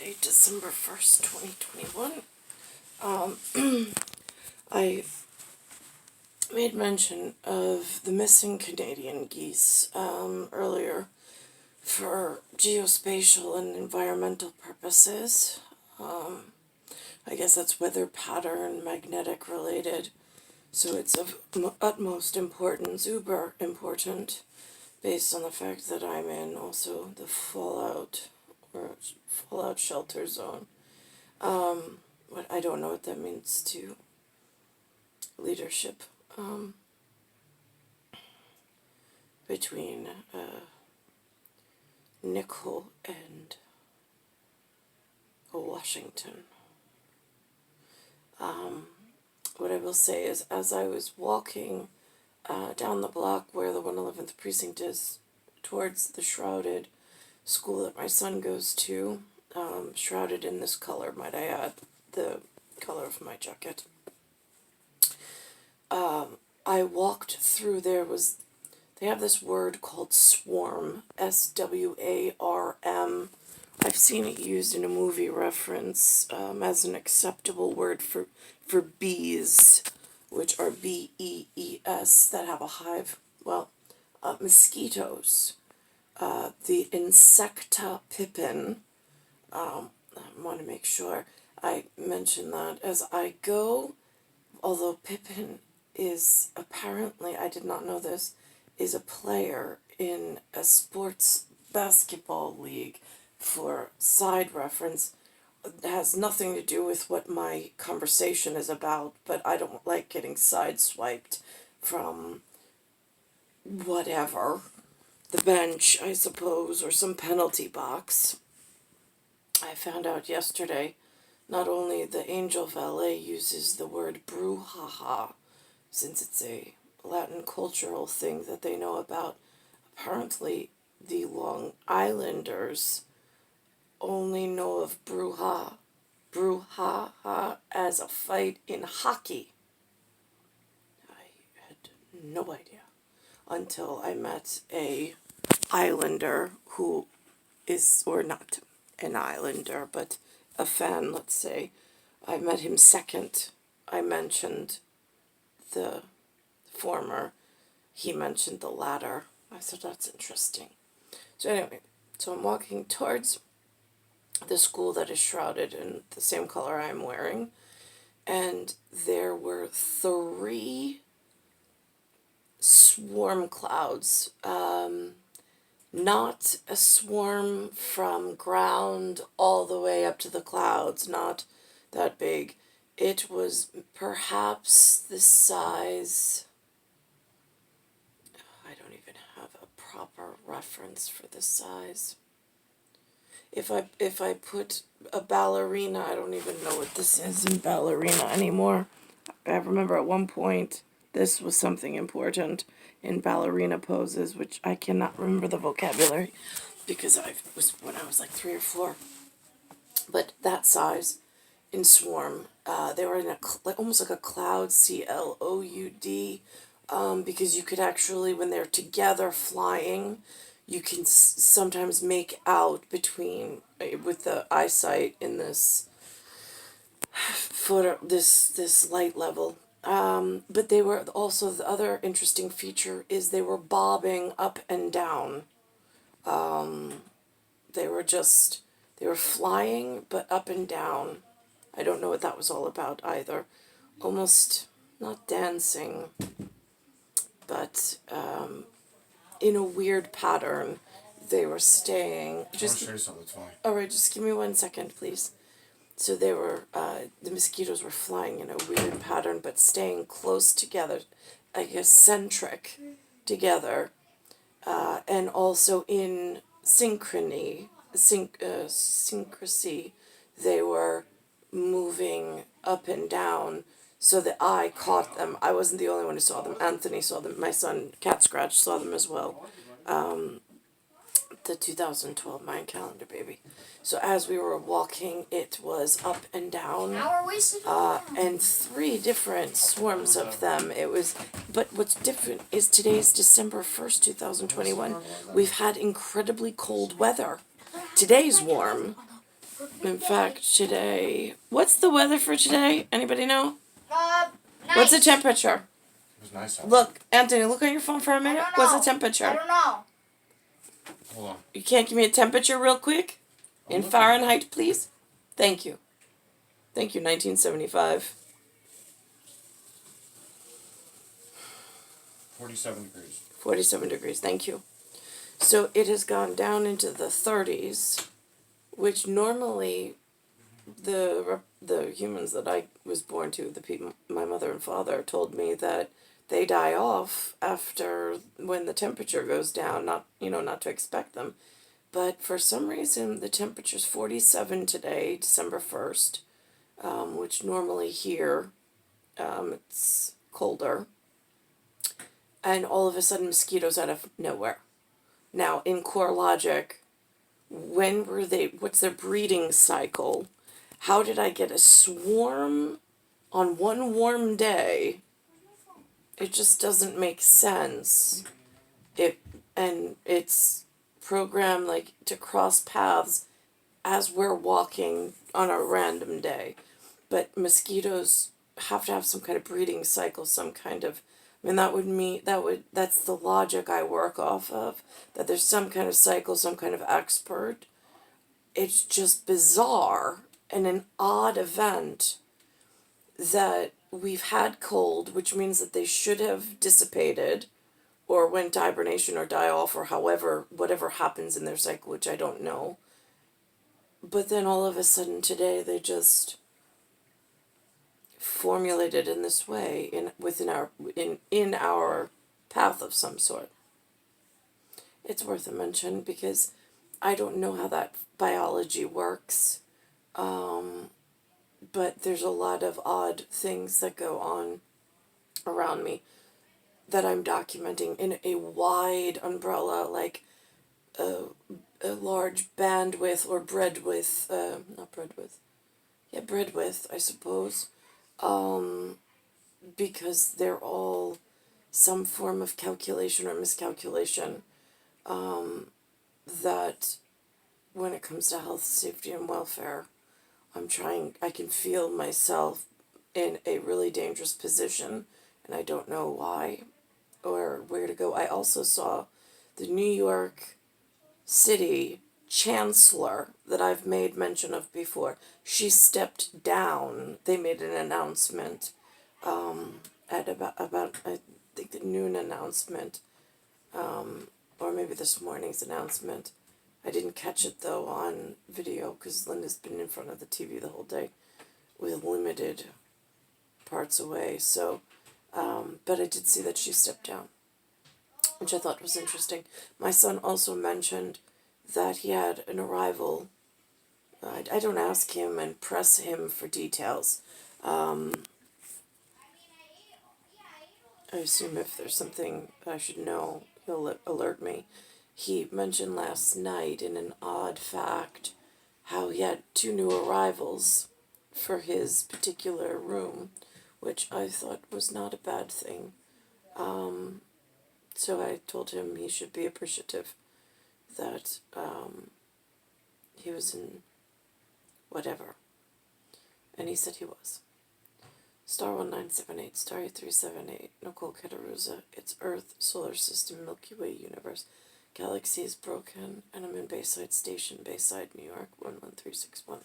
Saturday, December 1st, 2021. I made mention of the missing Canadian geese earlier for geospatial and environmental purposes. I guess that's weather pattern, magnetic related, so it's of utmost importance, uber important, based on the fact that I'm in also the fallout shelter zone. What I don't know what that means to leadership between Nicole and Washington. What I will say is, as I was walking down the block where the 111th precinct is, towards the shrouded school that my son goes to, shrouded in this color, might I add, the color of my jacket. I walked through, they have this word called swarm, SWARM. I've seen it used in a movie reference as an acceptable word for bees, which are BEES, that have a hive. Well, mosquitoes. The Insecta PIPEN. I want to make sure I mention that as I go, although PIPEN is apparently, I did not know this, is a player in a sports basketball league. For side reference, it has nothing to do with what my conversation is about, but I don't like getting sideswiped from whatever, the bench, I suppose, or some penalty box. I found out yesterday, not only the Angel Valet uses the word brouhaha, since it's a Latin cultural thing that they know about, apparently the Long Islanders only know of brouhaha as a fight in hockey. I had no idea until I met a Islander who is, or not an Islander, but a fan, let's say. I met him second. I mentioned the former. He mentioned the latter. I thought that's interesting. So anyway, so I'm walking towards the school that is shrouded in the same color I'm wearing, and there were 3 swarm clouds. Not a swarm from ground all the way up to the clouds, not that big. It was perhaps the size, I don't even have a proper reference for the size. If I put a ballerina, I don't even know what this is in ballerina anymore. I remember at one point this was something important in ballerina poses, which I cannot remember the vocabulary because when I was like 3 or 4. But that size in swarm, they were in almost like a cloud, CLOUD, because you could actually, when they're together flying, you can sometimes make out between, with the eyesight in this photo, this light level. But they were also, the other interesting feature is they were bobbing up and down. They were flying, but up and down. I don't know what that was all about either. Almost not dancing, but in a weird pattern. They were staying. Just show you something. It's fine. All right, just give me 1 second, please. So they were, the mosquitoes were flying in a weird pattern, but staying close together, I guess centric together, and also in synchrony, syncrasy. They were moving up and down, so the eye caught them. I wasn't the only one who saw them. Anthony saw them. My son, Cat Scratch, saw them as well. The 2012 Mayan calendar, baby. So as we were walking, it was up and down, and 3 different swarms of them. But what's different is today's December 1st, 2021. We've had incredibly cold weather. Today's warm, In fact, today, what's the weather for today? Anybody know? Nice. What's the temperature? It was nice out. Look, Anthony, look on your phone for a minute. What's the temperature? I don't know. Hold on. You can't give me a temperature real quick? In Fahrenheit, please? Thank you. Thank you, 1975. 47 degrees. 47 degrees, thank you. So it has gone down into the 30s, which normally the humans that I was born to, the people, my mother and father, told me that they die off after when the temperature goes down, not to expect them. But for some reason, the temperature's 47 today, December 1st, which normally here, it's colder. And all of a sudden, mosquitoes out of nowhere. Now, in core logic, what's their breeding cycle? How did I get a swarm on one warm day? It just doesn't make sense. It's programmed like to cross paths as we're walking on a random day. But mosquitoes have to have some kind of breeding cycle, some kind of, that's the logic I work off of, that there's some kind of cycle, some kind of expert. It's just bizarre and an odd event that we've had cold, which means that they should have dissipated or went to hibernation or die off or whatever happens in their cycle, which I don't know. But then all of a sudden today they just formulated in this way in our path of some sort. It's worth a mention because I don't know how that biology works, but there's a lot of odd things that go on around me that I'm documenting in a wide umbrella, like a large bandwidth or breadwidth, breadwidth, I suppose, because they're all some form of calculation or miscalculation, that when it comes to health, safety, and welfare, I can feel myself in a really dangerous position, and I don't know why or where to go. I also saw the New York City chancellor that I've made mention of before. She stepped down. They made an announcement at about I think the noon announcement, or maybe this morning's announcement. I didn't catch it though on video because Linda's been in front of the TV the whole day with limited parts away. So, but I did see that she stepped down, which I thought was interesting. My son also mentioned that he had an arrival. I don't ask him and press him for details. I assume if there's something I should know, he'll alert me. He mentioned last night in an odd fact how he had 2 new arrivals for his particular room, which I thought was not a bad thing. So I told him he should be appreciative that he was in whatever. And he said he was. Star 1978, Star 8378, Nicole, Cattaruzza, it's Earth, Solar System, Milky Way, Universe. Galaxy is broken, and I'm in Bayside Station, Bayside, New York, 11361.